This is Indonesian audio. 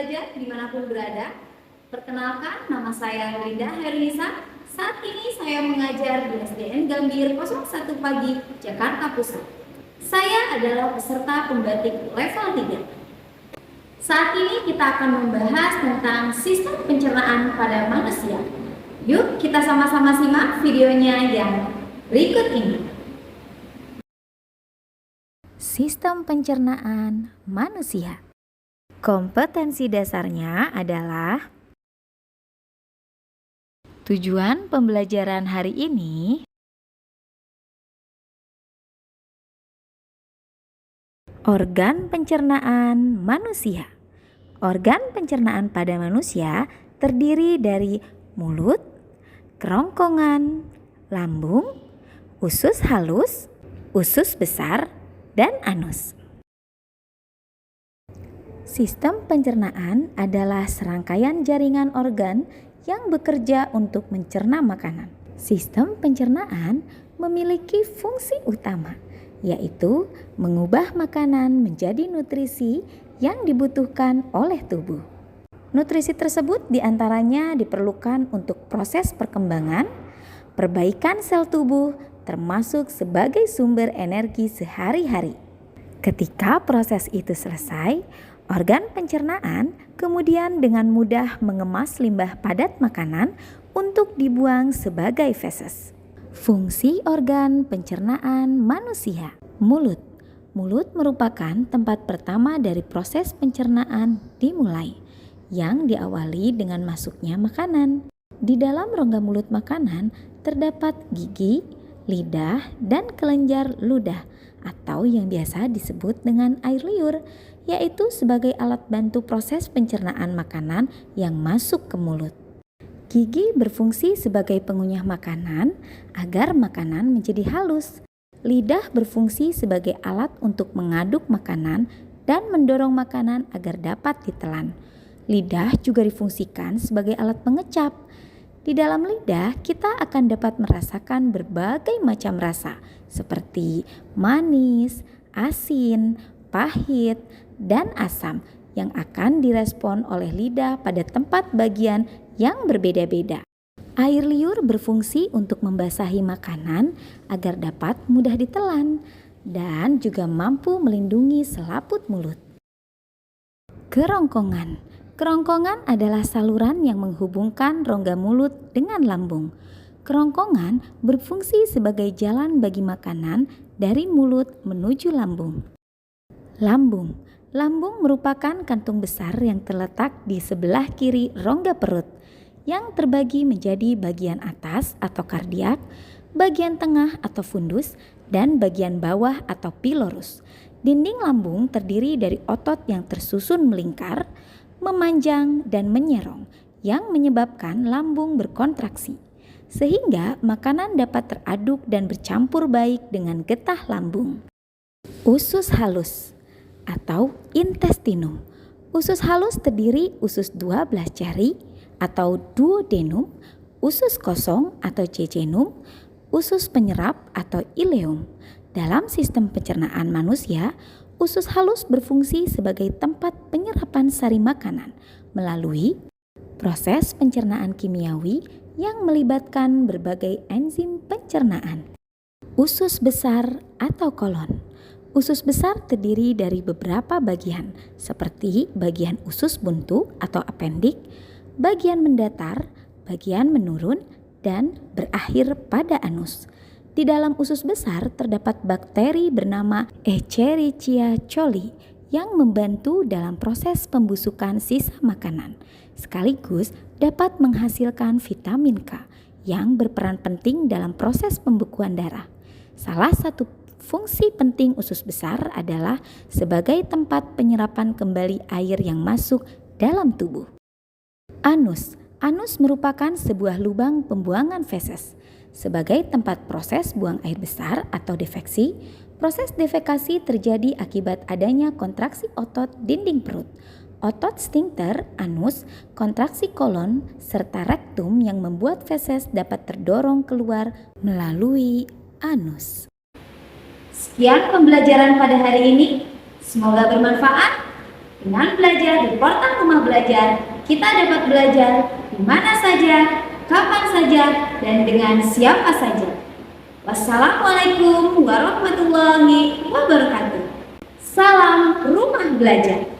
pelajar dimanapun berada. Perkenalkan, nama saya Linda Herlisa. Saat ini saya mengajar di SDN Gambir 01 Pagi, Jakarta Pusat. Saya adalah peserta pembatik level 3. Saat ini kita akan membahas tentang sistem pencernaan pada manusia. Yuk kita sama-sama simak videonya yang berikut ini. Sistem pencernaan manusia. Kompetensi dasarnya adalah tujuan pembelajaran hari ini organ pencernaan manusia. Organ pencernaan pada manusia terdiri dari mulut, kerongkongan, lambung, usus halus, usus besar, dan anus. Sistem pencernaan adalah serangkaian jaringan organ yang bekerja untuk mencerna makanan. Sistem pencernaan memiliki fungsi utama, yaitu mengubah makanan menjadi nutrisi yang dibutuhkan oleh tubuh. Nutrisi tersebut diantaranya diperlukan untuk proses perkembangan, perbaikan sel tubuh, termasuk sebagai sumber energi sehari-hari. Ketika proses itu selesai, organ pencernaan kemudian dengan mudah mengemas limbah padat makanan untuk dibuang sebagai feses. Fungsi organ pencernaan manusia. Mulut. Mulut merupakan tempat pertama dari proses pencernaan dimulai, yang diawali dengan masuknya makanan. Di dalam rongga mulut makanan terdapat gigi, lidah, dan kelenjar ludah atau yang biasa disebut dengan air liur, yaitu sebagai alat bantu proses pencernaan makanan yang masuk ke mulut. Gigi berfungsi sebagai pengunyah makanan agar makanan menjadi halus. Lidah berfungsi sebagai alat untuk mengaduk makanan dan mendorong makanan agar dapat ditelan. Lidah juga difungsikan sebagai alat pengecap. Di dalam lidah kita akan dapat merasakan berbagai macam rasa seperti manis, asin, pahit, dan asam yang akan direspon oleh lidah pada tempat bagian yang berbeda-beda. Air liur berfungsi untuk membasahi makanan agar dapat mudah ditelan dan juga mampu melindungi selaput mulut. Kerongkongan. Kerongkongan adalah saluran yang menghubungkan rongga mulut dengan lambung. Kerongkongan berfungsi sebagai jalan bagi makanan dari mulut menuju lambung. Lambung. Lambung merupakan kantung besar yang terletak di sebelah kiri rongga perut, yang terbagi menjadi bagian atas atau kardiak, bagian tengah atau fundus, dan bagian bawah atau pilorus. Dinding lambung terdiri dari otot yang tersusun melingkar, memanjang, dan menyerong yang menyebabkan lambung berkontraksi, sehingga makanan dapat teraduk dan bercampur baik dengan getah lambung. Usus halus atau intestinum. Usus halus terdiri usus 12 jari atau duodenum, usus kosong atau jejunum, usus penyerap atau ileum. Dalam sistem pencernaan manusia, usus halus berfungsi sebagai tempat penyerapan sari makanan melalui proses pencernaan kimiawi yang melibatkan berbagai enzim pencernaan. Usus besar atau kolon. Usus besar terdiri dari beberapa bagian seperti bagian usus buntu atau apendik, bagian mendatar, bagian menurun, dan berakhir pada anus. Di dalam usus besar terdapat bakteri bernama Escherichia coli yang membantu dalam proses pembusukan sisa makanan, sekaligus dapat menghasilkan vitamin K yang berperan penting dalam proses pembekuan darah. Salah satu fungsi penting usus besar adalah sebagai tempat penyerapan kembali air yang masuk dalam tubuh. Anus. Anus merupakan sebuah lubang pembuangan feses. Sebagai tempat proses buang air besar atau defeksi, proses defekasi terjadi akibat adanya kontraksi otot dinding perut, otot sphincter anus, kontraksi kolon, serta rektum yang membuat feses dapat terdorong keluar melalui anus. Sekian pembelajaran pada hari ini. Semoga bermanfaat. Dengan belajar di portal Rumah Belajar, kita dapat belajar di mana saja, kapan saja, dan dengan siapa saja. Wassalamualaikum warahmatullahi wabarakatuh. Salam Rumah Belajar.